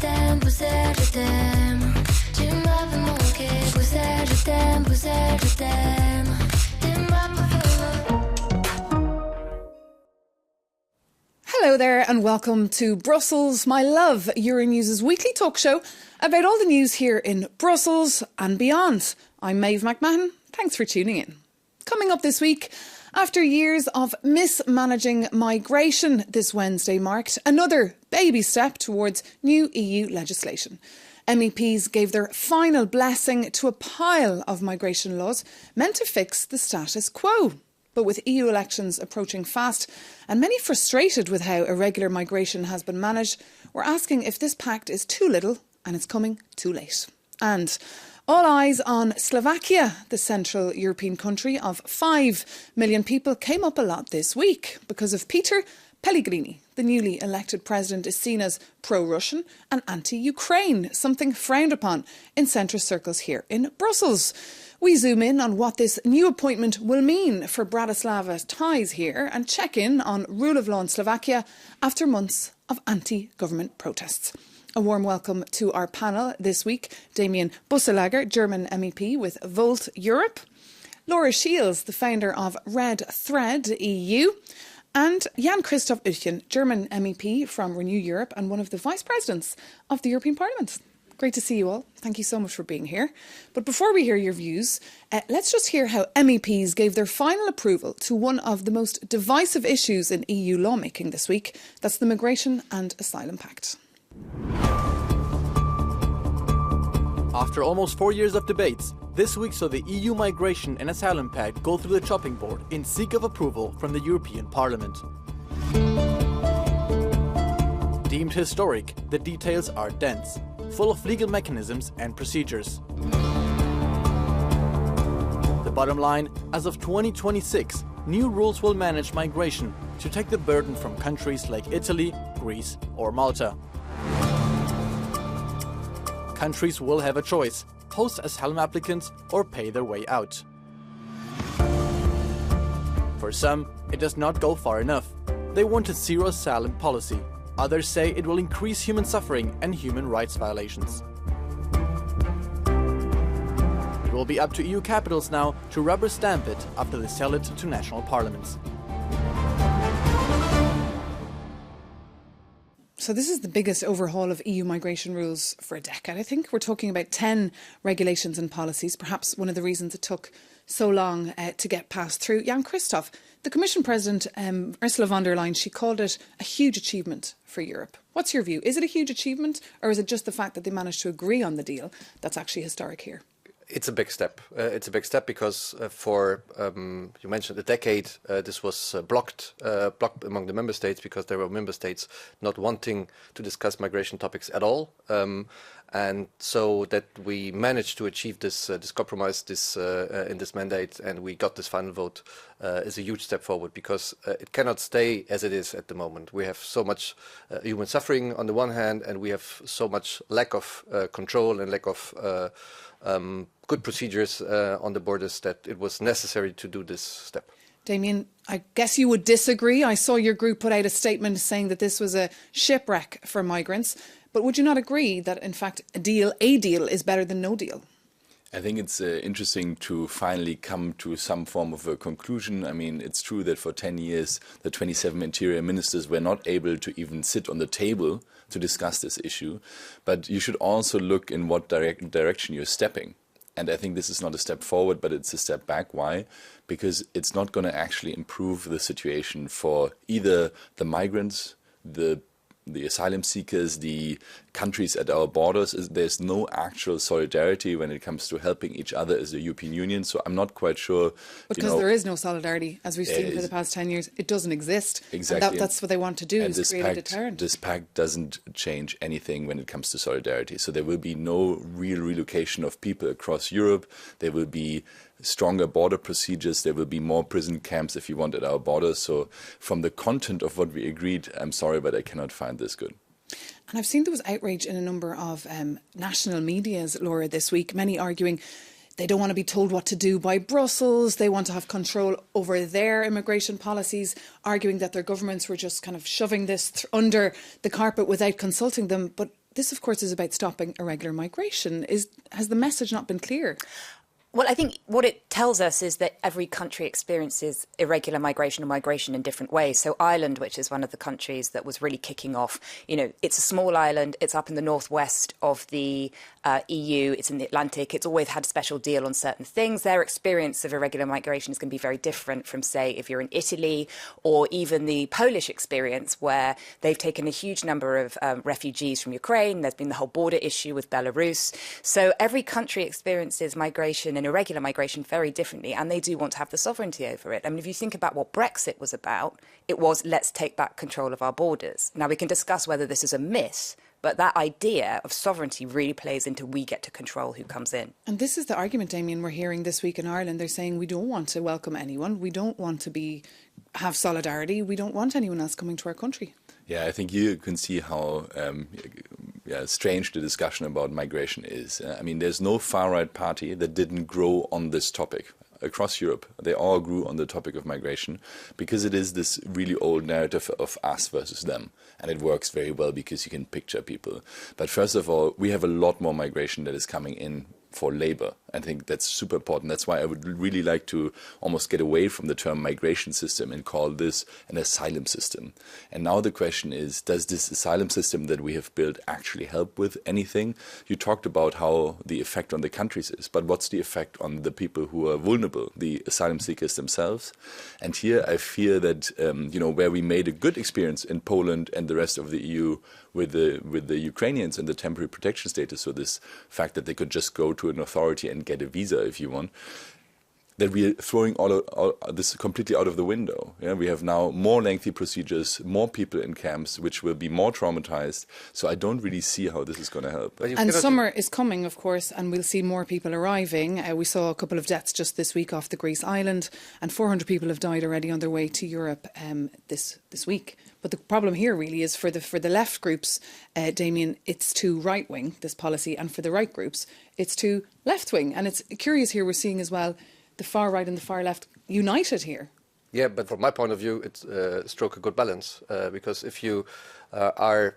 t'aime, Bruxelles, je t'aime. Tu m'avais manqué, Bruxelles, je t'aime, Bruxelles, je t'aime. T'es ma préférée. Hello there and welcome to Brussels, my love, Euronews' weekly talk show about all the news here in Brussels and beyond. I'm Maeve McMahon. Thanks for tuning in. Coming up this week, after years of mismanaging migration, this Wednesday marked another baby step towards new EU legislation. MEPs gave their final blessing to a pile of migration laws meant to fix the status quo. But with EU elections approaching fast and many frustrated with how irregular migration has been managed, we're asking if this pact is too little and it's coming too late. And all eyes on Slovakia, the Central European country of 5 million people, came up a lot this week because of Peter Pellegrini. The newly elected president is seen as pro-Russian and anti-Ukraine, something frowned upon in centre circles here in Brussels. We zoom in on what this new appointment will mean for Bratislava's ties here and check in on rule of law in Slovakia after months of anti-government protests. A warm welcome to our panel this week. Damien Busselager, German MEP with Volt Europe. Laura Shields, the founder of Red Thread EU. And Jan-Christoph Oetjen, German MEP from Renew Europe and one of the vice presidents of the European Parliament. Great to see you all. Thank you so much for being here. But before we hear your views, let's just hear how MEPs gave their final approval to one of the most divisive issues in EU lawmaking this week. That's the Migration and Asylum Pact. After almost 4 years of debates, this week saw the EU Migration and Asylum Pact go through the chopping board in seek of approval from the European Parliament. Deemed historic, the details are dense, full of legal mechanisms and procedures. The bottom line, as of 2026, new rules will manage migration to take the burden from countries like Italy, Greece or Malta. Countries will have a choice: host asylum applicants or pay their way out. For some, it does not go far enough. They want a zero asylum policy. Others say it will increase human suffering and human rights violations. It will be up to EU capitals now to rubber stamp it after they sell it to national parliaments. So this is the biggest overhaul of EU migration rules for a decade, I think. We're talking about 10 regulations and policies, perhaps one of the reasons it took so long to get passed through. Jan-Christoph, the Commission President, Ursula von der Leyen, she called it a huge achievement for Europe. What's your view? Is it a huge achievement, or is it just the fact that they managed to agree on the deal that's actually historic here? It's a big step. It's a big step because for, you mentioned a decade, this was blocked among the member states because there were member states not wanting to discuss migration topics at all. And so that we managed to achieve this compromise in this mandate, and we got this final vote is a huge step forward because it cannot stay as it is at the moment. We have so much human suffering on the one hand, and we have so much lack of control and lack of good procedures on the borders that it was necessary to do this step. Damien, I guess you would disagree. I saw your group put out a statement saying that this was a shipwreck for migrants. But would you not agree that, in fact, a deal is better than no deal? I think it's interesting to finally come to some form of a conclusion. I mean, it's true that for 10 years, the 27 interior ministers were not able to even sit on the table to discuss this issue. But you should also look in what direction you're stepping. And I think this is not a step forward, but it's a step back. Why? Because it's not going to actually improve the situation for either the migrants, the asylum seekers, the countries at our borders. There's no actual solidarity when it comes to helping each other as a European Union. So I'm not quite sure. Because there is no solidarity, as we've seen for the past 10 years. It doesn't exist. Exactly. And that's what they want to do, is create a deterrent. This pact doesn't change anything when it comes to solidarity. So there will be no real relocation of people across Europe. There will be stronger border procedures. There will be more prison camps, if you want, at our borders. So from the content of what we agreed, I'm sorry, but I cannot find this good. And I've seen there was outrage in a number of national medias, Laura, this week, many arguing they don't want to be told what to do by Brussels. They want to have control over their immigration policies, arguing that their governments were just kind of shoving this under the carpet without consulting them. But this, of course, is about stopping irregular migration. Has the message not been clear? Well, I think what it tells us is that every country experiences irregular migration or migration in different ways. So Ireland, which is one of the countries that was really kicking off, it's a small island. It's up in the northwest of the EU. It's in the Atlantic. It's always had a special deal on certain things. Their experience of irregular migration is going to be very different from, say, if you're in Italy, or even the Polish experience, where they've taken a huge number of refugees from Ukraine. There's been the whole border issue with Belarus. So every country experiences migration and irregular migration very differently, and they do want to have the sovereignty over it. I mean, if you think about what Brexit was about, it was let's take back control of our borders. Now, we can discuss whether this is a myth, but that idea of sovereignty really plays into we get to control who comes in. And this is the argument, Damien, we're hearing this week in Ireland. They're saying we don't want to welcome anyone. We don't want to have solidarity. We don't want anyone else coming to our country. Yeah, I think you can see how strange the discussion about migration is. I mean, there's no far-right party that didn't grow on this topic. Across Europe, they all grew on the topic of migration because it is this really old narrative of us versus them. And it works very well because you can picture people. But first of all, we have a lot more migration that is coming in for labor. I think that's super important. That's why I would really like to almost get away from the term migration system and call this an asylum system. And now the question is, does this asylum system that we have built actually help with anything? You talked about how the effect on the countries is, but what's the effect on the people who are vulnerable, the asylum seekers themselves? And here I fear that, where we made a good experience in Poland and the rest of the EU with the Ukrainians and the temporary protection status, so this fact that they could just go to an authority and get a visa if you want, that we are throwing all this completely out of the window. Yeah, we have now more lengthy procedures, more people in camps, which will be more traumatized. So I don't really see how this is going to help. And summer is coming, of course, and we'll see more people arriving. We saw a couple of deaths just this week off the Greece island, and 400 people have died already on their way to Europe this week. But the problem here really is for the left groups, Damien, it's too right-wing, this policy, and for the right groups, it's too left-wing. And it's curious here we're seeing as well the far right and the far left united here. Yeah, but from my point of view, it's struck a good balance because if you are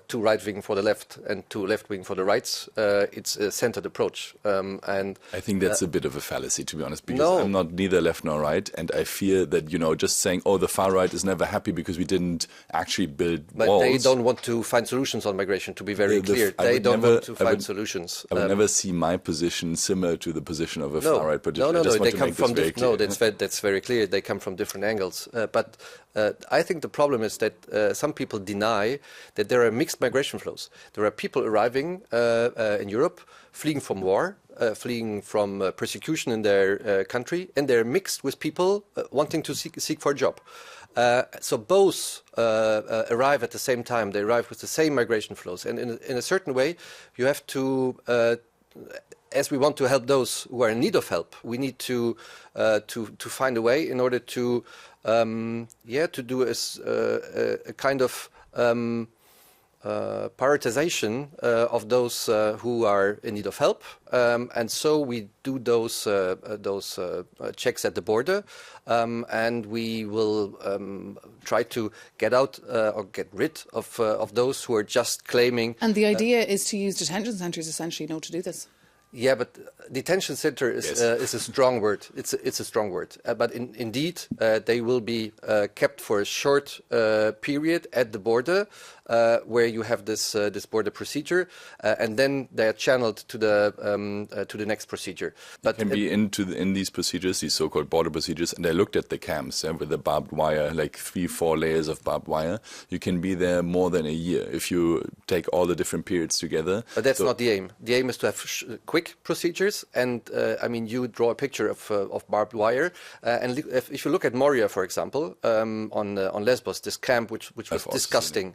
too right-wing for the left and too left-wing for the rights, it's a centered approach. And I think that's a bit of a fallacy, to be honest, because I'm not neither left nor right, and I fear that, just saying, the far right is never happy because we didn't actually build walls. But they don't want to find solutions on migration, to be very clear. They don't want to find solutions. I would never see my position similar to the position of a far-right politician. No, they come from that's very clear. They come from different angles. But I think the problem is that some people deny that there are mixed migration flows. There are people arriving in Europe, fleeing from war, fleeing from persecution in their country, and they're mixed with people wanting to seek for a job. So both arrive at the same time. They arrive with the same migration flows. And in a certain way, you have to... as we want to help those who are in need of help, we need to find a way in order to do a kind of prioritization of those who are in need of help, and so we do those checks at the border, and we will try to get out or get rid of those who are just claiming. And the idea is to use detention centres essentially, to do this. Yeah, but detention center is a strong word. It's a strong word. But indeed, they will be kept for a short period at the border, where you have this border procedure, and then they are channeled to the next procedure. But you can be in these procedures, these so-called border procedures, and I looked at the camps with the barbed wire, like 3-4 layers of barbed wire. You can be there more than a year if you take all the different periods together. But that's not the aim. The aim is to have quick procedures, and you draw a picture of barbed wire, and if you look at Moria, for example, on Lesbos, this camp which was disgusting.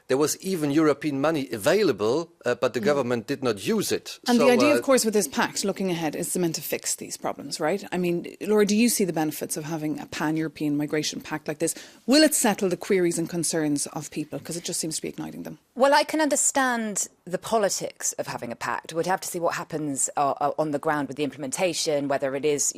There was even European money available, but the government did not use it. And the idea, of course, with this pact, looking ahead, is meant to fix these problems, right? I mean, Laura, do you see the benefits of having a pan-European migration pact like this? Will it settle the queries and concerns of people? Because it just seems to be igniting them. Well, I can understand the politics of having a pact. We'd have to see what happens on the ground with the implementation, whether it is,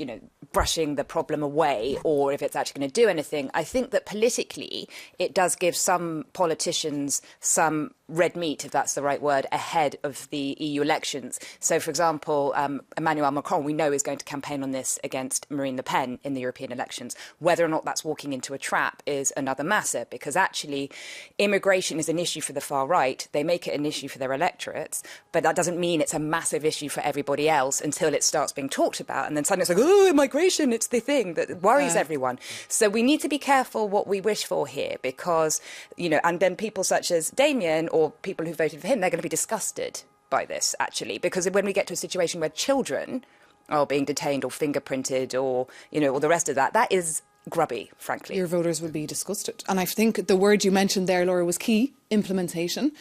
brushing the problem away or if it's actually going to do anything. I think that politically it does give some politicians some red meat, if that's the right word, ahead of the EU elections. So, for example, Emmanuel Macron, we know, is going to campaign on this against Marine Le Pen in the European elections. Whether or not that's walking into a trap is another matter, because actually immigration is an issue for the far right. They make it an issue for their electorates, but that doesn't mean it's a massive issue for everybody else until it starts being talked about. And then suddenly it's like, oh, immigration, it's the thing that worries everyone. So we need to be careful what we wish for here, because, and then people such as Damien or people who voted for him, they're going to be disgusted by this, actually, because when we get to a situation where children are being detained or fingerprinted or, or the rest of that, that is grubby, frankly. Your voters would be disgusted. And I think the word you mentioned there, Laura, was key, implementation,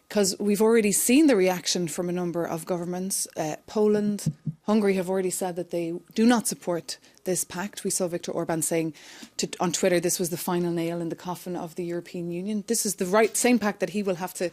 because we've already seen the reaction from a number of governments. Poland, Hungary have already said that they do not support this pact. We saw Viktor Orban saying on Twitter this was the final nail in the coffin of the European Union. This is the same pact that he will have to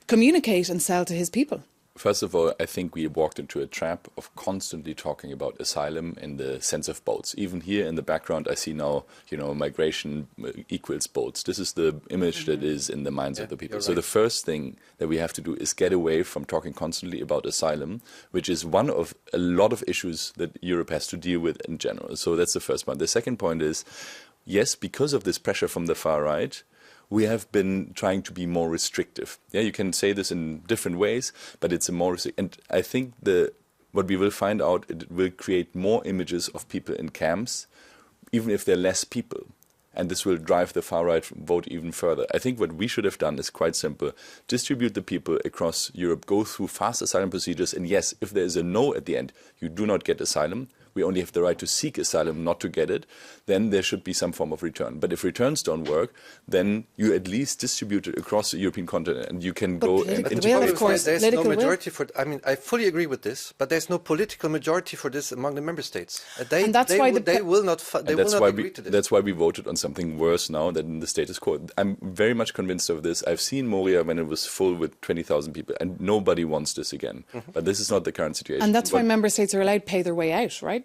communicate and sell to his people. First of all, I think we walked into a trap of constantly talking about asylum in the sense of boats. Even here in the background, I see now, migration equals boats. This is the image that is in the minds of the people. So the first thing that we have to do is get away from talking constantly about asylum, which is one of a lot of issues that Europe has to deal with in general. So that's the first point. The second point is, yes, because of this pressure from the far right, we have been trying to be more restrictive. Yeah, you can say this in different ways, but it's a more and I think what we will find out, it will create more images of people in camps, even if there are less people. And this will drive the far-right vote even further. I think what we should have done is quite simple. Distribute the people across Europe, go through fast asylum procedures, and yes, if there is a no at the end, you do not get asylum. We only have the right to seek asylum, not to get it, then there should be some form of return. But if returns don't work, then you at least distribute it across the European continent and you can go and integrate. Of course, there's no majority for. I mean, I fully agree with this, but there's no political majority for this among the member states. They will not agree to this. That's why we voted on something worse now than the status quo. I'm very much convinced of this. I've seen Moria when it was full with 20,000 people, and nobody wants this again. But this is not the current situation. And that's why member states are allowed to pay their way out, right?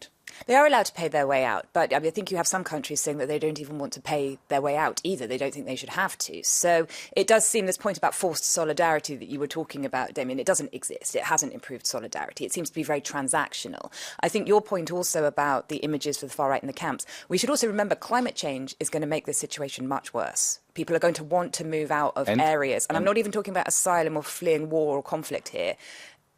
They are allowed to pay their way out, but I think you have some countries saying that they don't even want to pay their way out either. They don't think they should have to. So it does seem this point about forced solidarity that you were talking about, Damien, it doesn't exist. It hasn't improved solidarity. It seems to be very transactional. I think your point also about the images for the far right in the camps, we should also remember climate change is going to make this situation much worse. People are going to want to move out of areas. And I'm not even talking about asylum or fleeing war or conflict here.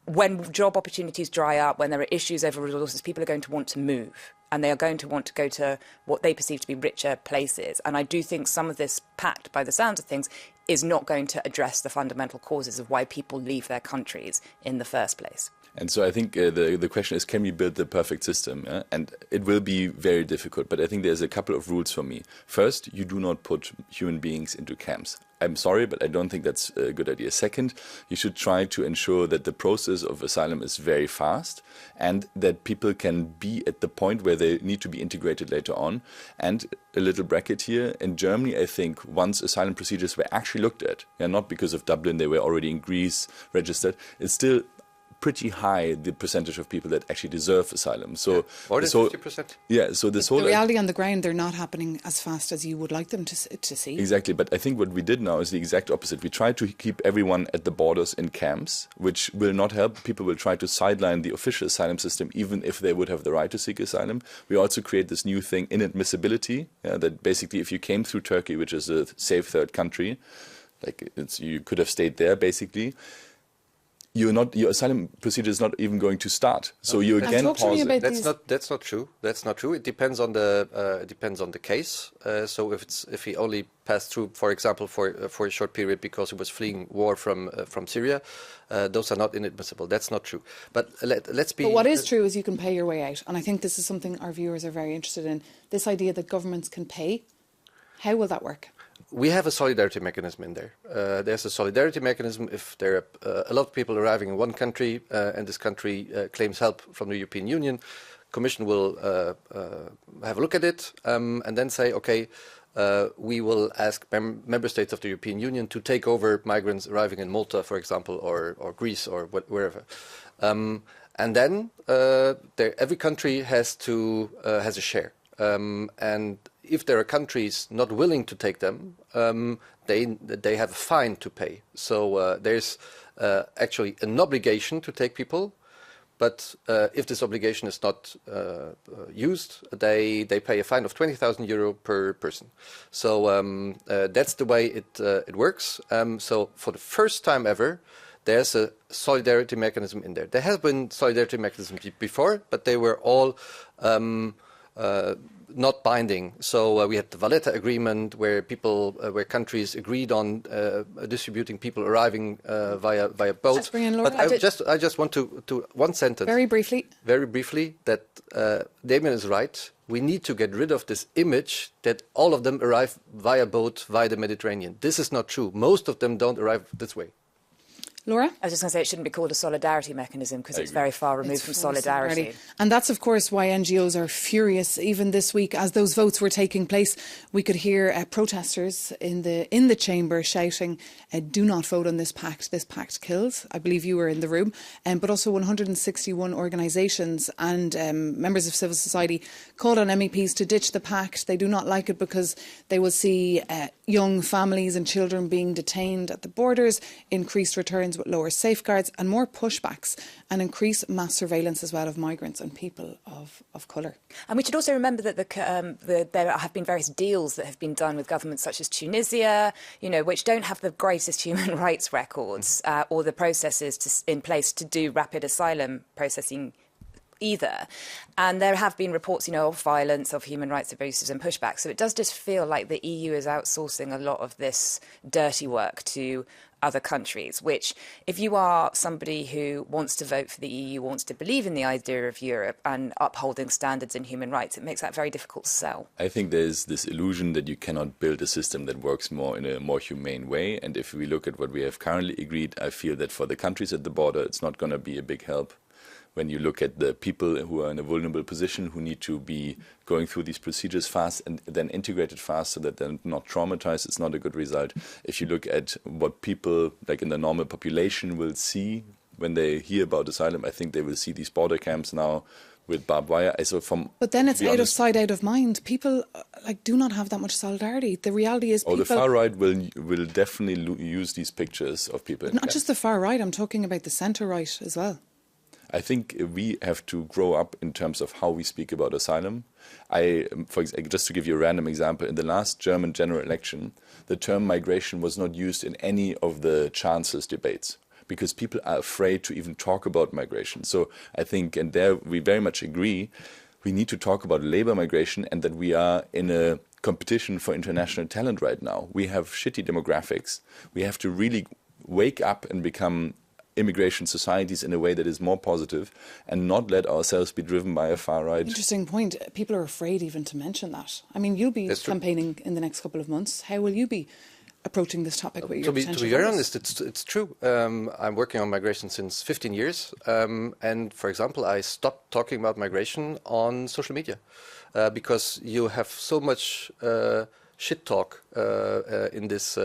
When job opportunities dry up, when there are issues over resources, people are going to want to move and they are going to want to go to what they perceive to be richer places. And I do think some of this pact, by the sounds of things, is not going to address the fundamental causes of why people leave their countries in the first place. And so I think the question is, can we build the perfect system? And it will be very difficult, but I think there's a couple of rules for me. First, you do not put human beings into camps. I'm sorry, but I don't think that's a good idea. Second, you should try to ensure that the process of asylum is very fast and that people can be at the point where they need to be integrated later on. And a little bracket here, in Germany, I think once asylum procedures were actually looked at, not because of Dublin, they were already in Greece registered, it's still pretty high, the percentage of people that actually deserve asylum. So, more than 50%. Yeah, so this whole... The reality on the ground, they're not happening as fast as you would like them to see. Exactly, but I think what we did now is the exact opposite. We try to keep everyone at the borders in camps, which will not help. People will try to sideline the official asylum system, even if they would have the right to seek asylum. We also create this new thing, inadmissibility, that basically if you came through Turkey, which is a safe third country, you could have stayed there, basically, your asylum procedure is not even going to start. So you again pause it. That's not true. That's not true. It depends on the case. So if he only passed through, for example, for a short period because he was fleeing war from Syria, those are not inadmissible. That's not true. But let's be. But what is true is you can pay your way out, and I think this is something our viewers are very interested in. This idea that governments can pay. How will that work? We have a solidarity mechanism in there. There's a solidarity mechanism if there are a lot of people arriving in one country and this country claims help from the European Union. Commission will have a look at it and then say, okay, we will ask member states of the European Union to take over migrants arriving in Malta, for example, or Greece or wherever. And then every country has a share. And if there are countries not willing to take them, they have a fine to pay. So there's actually an obligation to take people, but if this obligation is not used, they pay a fine of €20,000 per person. So that's the way it works. So for the first time ever, there's a solidarity mechanism in there. There has been solidarity mechanisms before, but they were all not binding. So we had the Valletta Agreement, where where countries agreed on distributing people arriving via boat. Let's bring in Laura. But I just want to one sentence. Very briefly, that Damien is right. We need to get rid of this image that all of them arrive via boat via the Mediterranean. This is not true. Most of them don't arrive this way. Laura? I was just going to say it shouldn't be called a solidarity mechanism because it's very far removed from solidarity. And that's, of course, why NGOs are furious. Even this week, as those votes were taking place, we could hear protesters in the chamber shouting, do not vote on this pact kills. I believe you were in the room. But also 161 organisations and members of civil society called on MEPs to ditch the pact. They do not like it because they will see young families and children being detained at the borders, increased returns with lower safeguards and more pushbacks, and increase mass surveillance as well of migrants and people of colour. And we should also remember that there have been various deals that have been done with governments such as Tunisia, which don't have the greatest human rights records or the processes in place to do rapid asylum processing either. And there have been reports, of violence, of human rights abuses and pushback. So it does just feel like the EU is outsourcing a lot of this dirty work to other countries, which, if you are somebody who wants to vote for the EU, wants to believe in the idea of Europe and upholding standards in human rights, it makes that very difficult to sell. I think there's this illusion that you cannot build a system that works in a more humane way. And if we look at what we have currently agreed, I feel that for the countries at the border, it's not going to be a big help. When you look at the people who are in a vulnerable position, who need to be going through these procedures fast and then integrated fast so that they're not traumatized, it's not a good result. If you look at what people like in the normal population will see when they hear about asylum, I think they will see these border camps now with barbed wire. But then it's out of sight, out of mind. People do not have that much solidarity. The reality is the far right will definitely use these pixes of people. Not just the far right, I'm talking about the centre right as well. I think we have to grow up in terms of how we speak about asylum. Just to give you a random example, in the last German general election, the term migration was not used in any of the chancellor's debates because people are afraid to even talk about migration. So I think, and there we very much agree, we need to talk about labour migration and that we are in a competition for international talent right now. We have shitty demographics. We have to really wake up and become immigration societies in a way that is more positive and not let ourselves be driven by a far right. Interesting point. People are afraid even to mention that. I mean, you'll be campaigning in the next couple of months. How will you be approaching this topic with your potential To be very honest, it's true. I'm working on migration since 15 years. And for example, I stopped talking about migration on social media because you have so much shit talk in this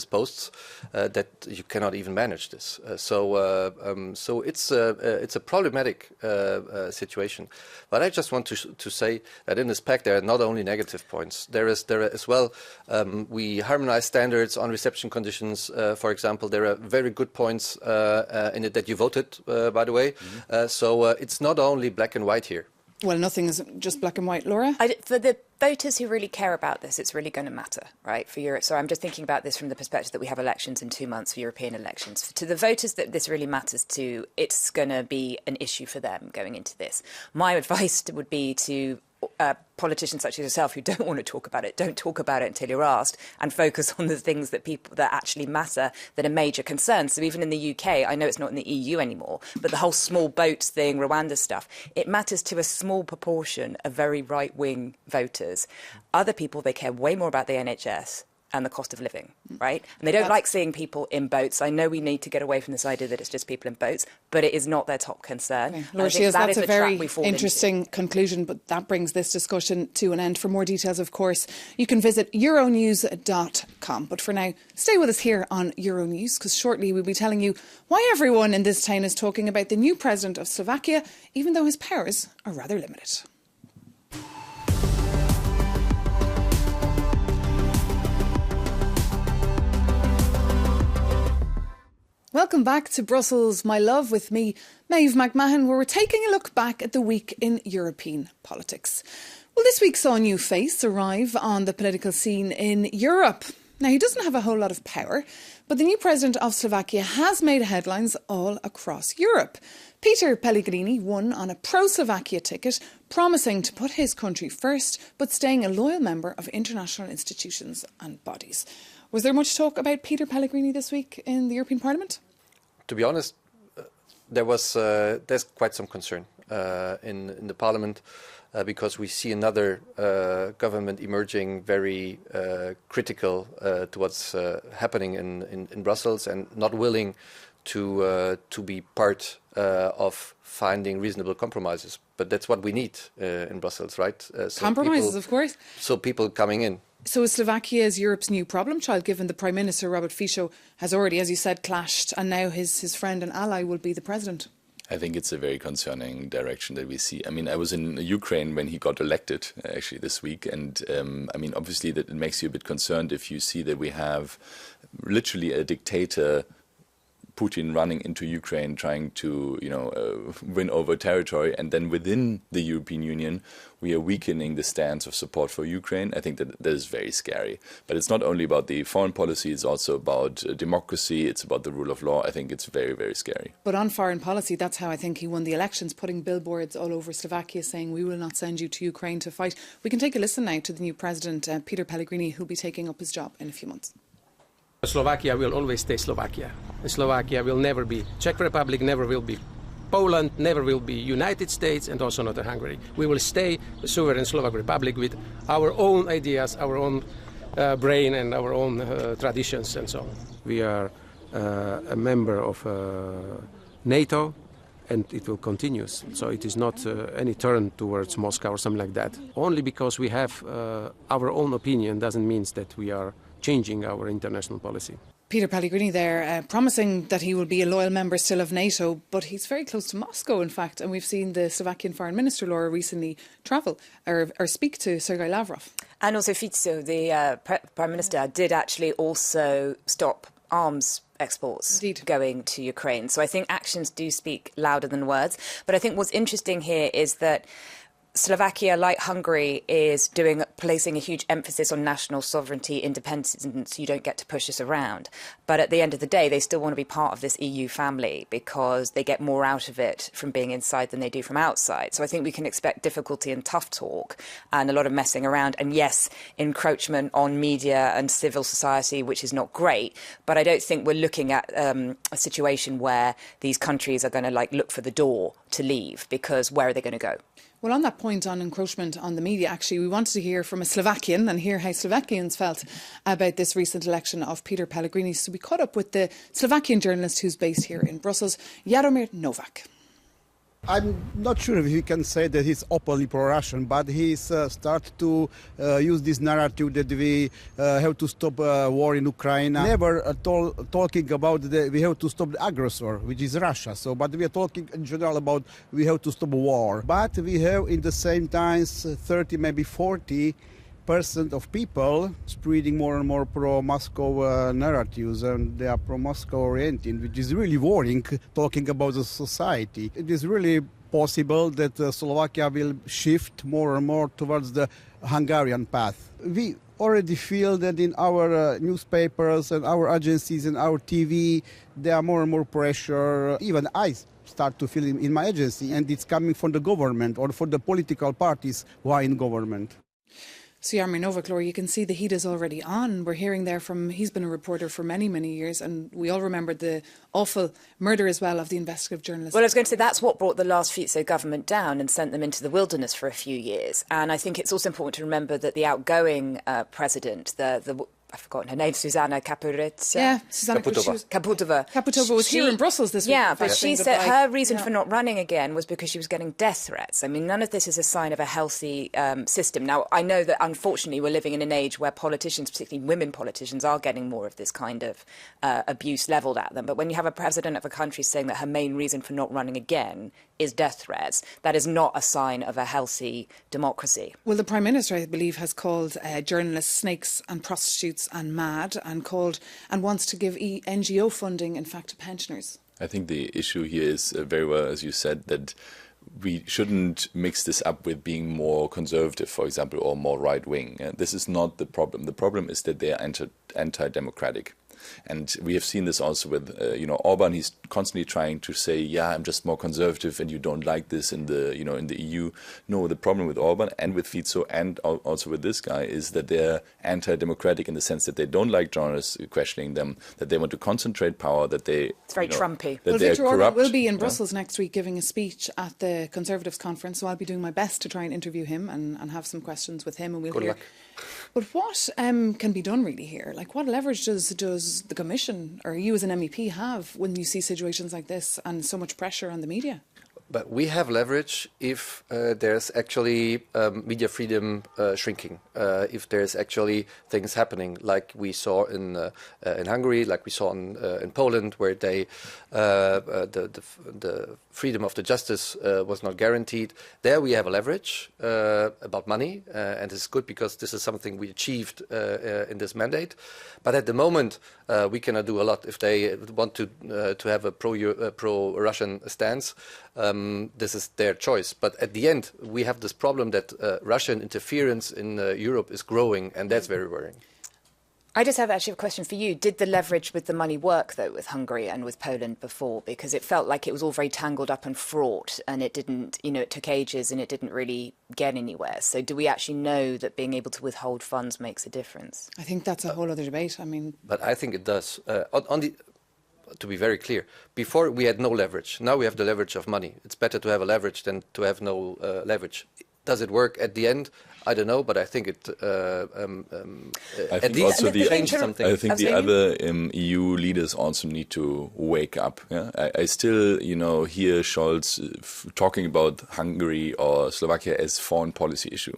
posts that you cannot even manage this. So it's a problematic situation. But I just want to say that in this pact there are not only negative points. There are as well. We harmonize standards on reception conditions. For example, there are very good points in it that you voted, by the way. Mm-hmm. So it's not only black and white here. Well, nothing is just black and white, Laura. For the voters who really care about this, it's really going to matter, right, for Europe. So I'm just thinking about this from the perspective that we have elections in 2 months for European elections. To the voters that this really matters to, it's going to be an issue for them going into this. My advice would be to politicians such as yourself who don't want to talk about it, don't talk about it until you're asked, and focus on the things that actually matter, that are major concerns. So even in the UK, I know it's not in the EU anymore, but the whole small boats thing, Rwanda stuff, it matters to a small proportion of very right-wing voters. Other people, they care way more about the NHS and the cost of living, right? And they don't like seeing people in boats. I know we need to get away from this idea that it's just people in boats, but it is not their top concern. Okay. Laura Shields, that's a very interesting conclusion, but that brings this discussion to an end. For more details, of course, you can visit euronews.com. But for now, stay with us here on Euronews, because shortly we'll be telling you why everyone in this town is talking about the new president of Slovakia, even though his powers are rather limited. Welcome back to Brussels, my love, with me, Maeve McMahon, where we're taking a look back at the week in European politics. Well, this week saw a new face arrive on the political scene in Europe. Now, he doesn't have a whole lot of power, but the new president of Slovakia has made headlines all across Europe. Peter Pellegrini won on a pro-Slovakia ticket, promising to put his country first, but staying a loyal member of international institutions and bodies. Was there much talk about Peter Pellegrini this week in the European Parliament? To be honest, there's quite some concern in the Parliament because we see another government emerging very critical to what's happening in Brussels and not willing to be part of finding reasonable compromises. But that's what we need in Brussels, right? Compromises, of course. So people coming in. So is Slovakia Europe's new problem child, given the Prime Minister, Robert Fico, has already, as you said, clashed, and now his friend and ally will be the president? I think it's a very concerning direction that we see. I mean, I was in Ukraine when he got elected, actually, this week. And, I mean, obviously that it makes you a bit concerned if you see that we have literally a dictator, Putin, running into Ukraine, trying to, win over territory. And then within the European Union, we are weakening the stance of support for Ukraine. I think that is very scary. But it's not only about the foreign policy, it's also about democracy, it's about the rule of law. I think it's very, very scary. But on foreign policy, that's how I think he won the elections, putting billboards all over Slovakia saying, we will not send you to Ukraine to fight. We can take a listen now to the new president, Peter Pellegrini, who'll be taking up his job in a few months. Slovakia will always stay Slovakia. Slovakia will never be Czech Republic, never will be Poland, never will be United States, and also not Hungary. We will stay a sovereign Slovak Republic with our own ideas, our own brain and our own traditions and so on. We are a member of NATO, and it will continue. So it is not any turn towards Moscow or something like that. Only because we have our own opinion doesn't mean that we are changing our international policy. Peter Pellegrini there, promising that he will be a loyal member still of NATO, but he's very close to Moscow, in fact, and we've seen the Slovakian Foreign Minister, Laura, recently travel or speak to Sergei Lavrov. And also Fico, the Prime Minister, did actually also stop arms exports going to Ukraine. So I think actions do speak louder than words. But I think what's interesting here is that Slovakia, like Hungary, is placing a huge emphasis on national sovereignty, independence. You don't get to push us around. But at the end of the day, they still want to be part of this EU family because they get more out of it from being inside than they do from outside. So I think we can expect difficulty and tough talk and a lot of messing around. And yes, encroachment on media and civil society, which is not great. But I don't think we're looking at a situation where these countries are going to look for the door to leave, because where are they going to go? Well, on that point on encroachment on the media, actually, we wanted to hear from a Slovakian and hear how Slovakians felt about this recent election of Peter Pellegrini. So we caught up with the Slovakian journalist who's based here in Brussels, Jaromír Novák. I'm not sure if he can say that he's openly pro-Russian, but he's started to use this narrative that we have to stop war in Ukraine. Never talking about we have to stop the aggressor, which is Russia. But we are talking in general about we have to stop war. But we have in the same time 30, maybe 40% of people spreading more and more pro-Moscow narratives, and they are pro-Moscow oriented, which is really worrying, talking about the society. It is really possible that Slovakia will shift more and more towards the Hungarian path. We already feel that in our newspapers and our agencies and our TV, there are more and more pressure. Even I start to feel in my agency, and it's coming from the government or from the political parties who are in government. So Jaromír Novák, Laura, you can see the heat is already on. We're hearing there he's been a reporter for many, many years, and we all remember the awful murder as well of the investigative journalist. Well, I was going to say that's what brought the last Fico government down and sent them into the wilderness for a few years. And I think it's also important to remember that the outgoing president, I've forgotten her name, Zuzana Kaputova. Yeah, Zuzana Kaputova. Kaputova was here in Brussels this week. Yeah, but she said her reason for not running again was because she was getting death threats. I mean, none of this is a sign of a healthy system. Now, I know that unfortunately we're living in an age where politicians, particularly women politicians, are getting more of this kind of abuse levelled at them. But when you have a president of a country saying that her main reason for not running again is death threats. That is not a sign of a healthy democracy. Well, the Prime Minister, I believe, has called journalists snakes and prostitutes and mad, and wants to give NGO funding, in fact, to pensioners. I think the issue here is very well, as you said, that we shouldn't mix this up with being more conservative, for example, or more right-wing. This is not the problem. The problem is that they are anti-democratic. And we have seen this also with, Orban. He's constantly trying to say, yeah, I'm just more conservative and you don't like this in the EU. No, the problem with Orban and with Fico and also with this guy is that they're anti-democratic in the sense that they don't like journalists questioning them, that they want to concentrate power, that they... It's very Trumpy. Well, Viktor Orban will be in Brussels next week giving a speech at the Conservatives conference, so I'll be doing my best to try and interview him and have some questions with him, and we'll Good hear... luck. But what can be done really here? Like, what leverage does the Commission or you as an MEP have when you see situations like this and so much pressure on the media? But we have leverage if there's actually media freedom shrinking, if there's actually things happening like we saw in Hungary, like we saw in Poland, where the freedom of the justice was not guaranteed. There we have a leverage about money, and it's good because this is something we achieved in this mandate. But at the moment, we cannot do a lot. If they want to have a pro-Russian stance, this is their choice. But at the end, we have this problem that Russian interference in Europe is growing, and that's very worrying. I just have actually a question for you. Did the leverage with the money work, though, with Hungary and with Poland before? Because it felt like it was all very tangled up and fraught, and it didn't, it took ages and it didn't really get anywhere. So do we actually know that being able to withhold funds makes a difference? I think that's a whole other debate. But I think it does. To be very clear, before we had no leverage. Now we have the leverage of money. It's better to have a leverage than to have no leverage. Does it work at the end? I don't know, but I think it at least changed something. I think the other EU leaders also need to wake up. Yeah? I still, hear Scholz talking about Hungary or Slovakia as foreign policy issue.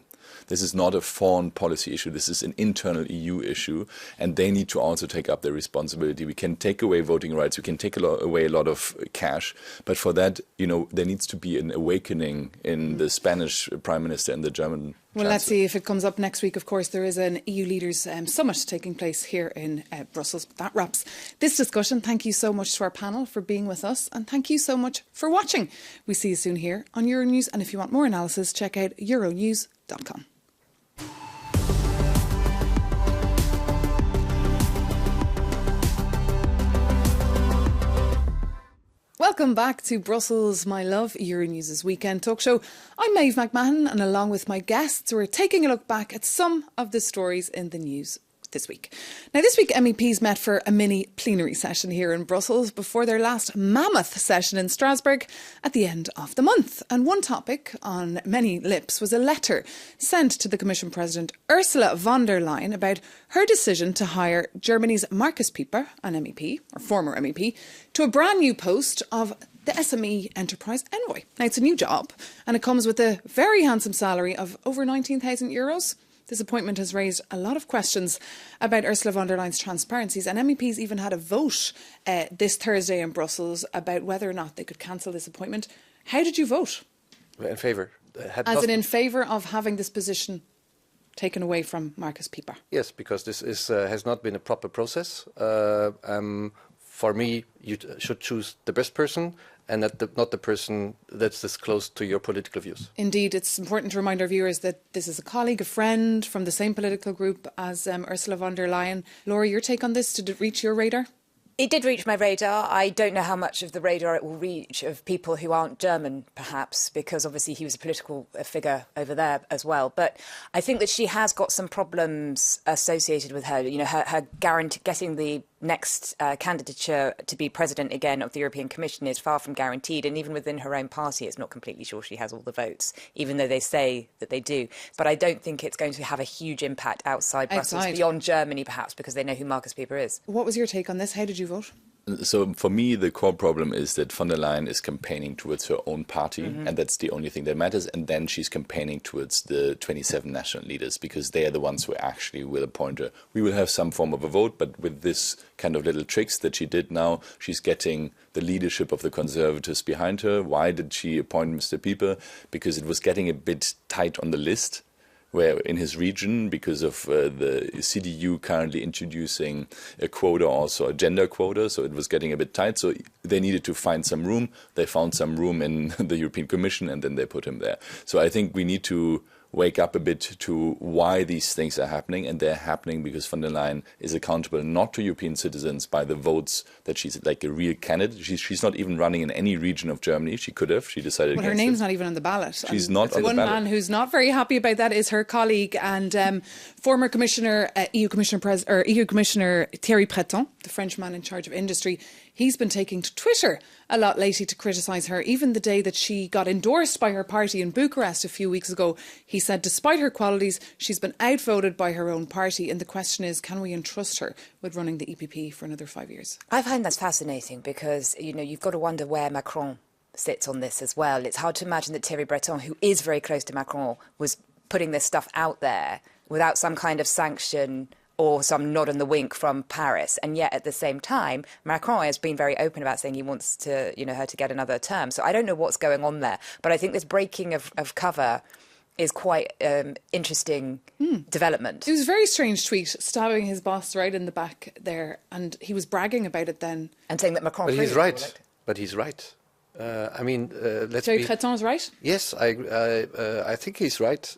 This is not a foreign policy issue. This is an internal EU issue, and they need to also take up their responsibility. We can take away voting rights. We can take away a lot of cash. But for that, there needs to be an awakening in the Spanish Prime Minister and the German Well, let's see if it comes up next week. Of course, there is an EU leaders summit taking place here in Brussels. That wraps this discussion. Thank you so much to our panel for being with us, and thank you so much for watching. We see you soon here on Euronews, and if you want more analysis, check out euronews.com. Welcome back to Brussels, my love, Euronews' weekend talk show. I'm Maeve McMahon, and along with my guests, we're taking a look back at some of the stories in the news this week. Now, this week MEPs met for a mini plenary session here in Brussels before their last mammoth session in Strasbourg at the end of the month. And one topic on many lips was a letter sent to the Commission President Ursula von der Leyen about her decision to hire Germany's Markus Pieper, an MEP, or former MEP, to a brand new post of the SME Enterprise Envoy. Now, it's a new job, and it comes with a very handsome salary of over €19,000. This appointment has raised a lot of questions about Ursula von der Leyen's transparencies, and MEPs even had a vote this Thursday in Brussels about whether or not they could cancel this appointment. How did you vote? In favour. In favour of having this position taken away from Markus Pieper? Yes, because this has not been a proper process. For me, you should choose the best person, and not the person that's this close to your political views. Indeed, it's important to remind our viewers that this is a colleague, a friend from the same political group as Ursula von der Leyen. Laura, your take on this, did it reach your radar? It did reach my radar. I don't know how much of the radar it will reach of people who aren't German, perhaps, because obviously he was a political figure over there as well. But I think that she has got some problems associated with her. Her getting the next candidature to be president again of the European Commission is far from guaranteed. And even within her own party, it's not completely sure she has all the votes, even though they say that they do. But I don't think it's going to have a huge impact outside Brussels, beyond Germany, perhaps, because they know who Markus Pieper is. What was your take on this? How did you vote? So for me, the core problem is that von der Leyen is campaigning towards her own party, and that's the only thing that matters. And then she's campaigning towards the 27 national leaders, because they are the ones who actually will appoint her. We will have some form of a vote, but with this kind of little tricks that she did now, she's getting the leadership of the Conservatives behind her. Why did she appoint Mr. Pieper? Because it was getting a bit tight on the list, where in his region, because of the CDU currently introducing a quota, also a gender quota, so it was getting a bit tight. So they needed to find some room. They found some room in the European Commission, and then they put him there. So I think we need to wake up a bit to why these things are happening, and they're happening because von der Leyen is accountable not to European citizens by the votes that she's like a real candidate. She's not even running in any region of Germany. She could have. She decided Well, her name's not even on the ballot. She's not on the ballot. One man who's not very happy about that is her colleague and former Commissioner, EU Commissioner Thierry Breton, the French man in charge of industry. He's been taking to Twitter a lot lately to criticise her. Even the day that she got endorsed by her party in Bucharest a few weeks ago, he said despite her qualities, she's been outvoted by her own party. And the question is, can we entrust her with running the EPP for another 5 years? I find that's fascinating because, you know, you've got to wonder where Macron sits on this as well. It's hard to imagine that Thierry Breton, who is very close to Macron, was putting this stuff out there without some kind of sanction or some nod and the wink from Paris. And yet at the same time, Macron has been very open about saying he wants to, you know, her to get another term. So I don't know what's going on there. But I think this breaking of cover is quite interesting development. It was a very strange tweet, stabbing his boss right in the back there. And he was bragging about it then. And saying that Macron... But he's right. But he's right. I mean, let's Thierry be... Breton is right? Yes, I think he's right.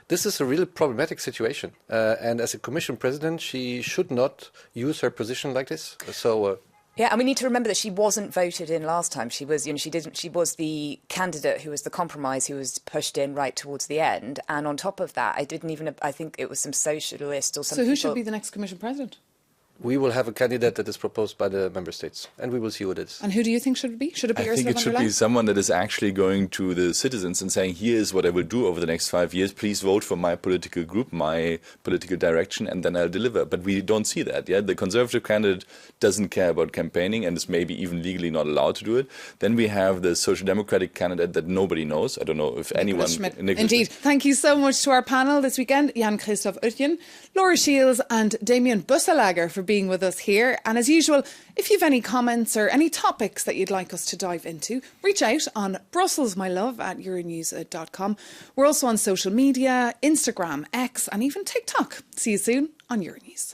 This is a really problematic situation. And as a Commission President, she should not use her position like this. So... Yeah, and we need to remember that she wasn't voted in last time. She was, you know, she was the candidate who was the compromise, who was pushed in right towards the end. And on top of that, I think it was some socialist or something. So who should be the next Commission President? We will have a candidate that is proposed by the member states, and we will see who it is. And who do you think should it be? Should it be Ursula von der Leyen? I think it should be someone that is actually going to the citizens and saying, here is what I will do over the next 5 years. Please vote for my political group, my political direction, and then I'll deliver. But we don't see that. Yeah, the Conservative candidate doesn't care about campaigning and is maybe even legally not allowed to do it. Then we have the Social Democratic candidate that nobody knows. I don't know if anyone... Indeed. Thank you so much to our panel this weekend, Jan-Christoph Oetjen, Laura Shields and Damien Busselager for being with us here. And as usual, if you've any comments or any topics that you'd like us to dive into, reach out on brusselsmylove@euronews.com. We're also on social media, Instagram, X and even TikTok. See you soon on Euronews.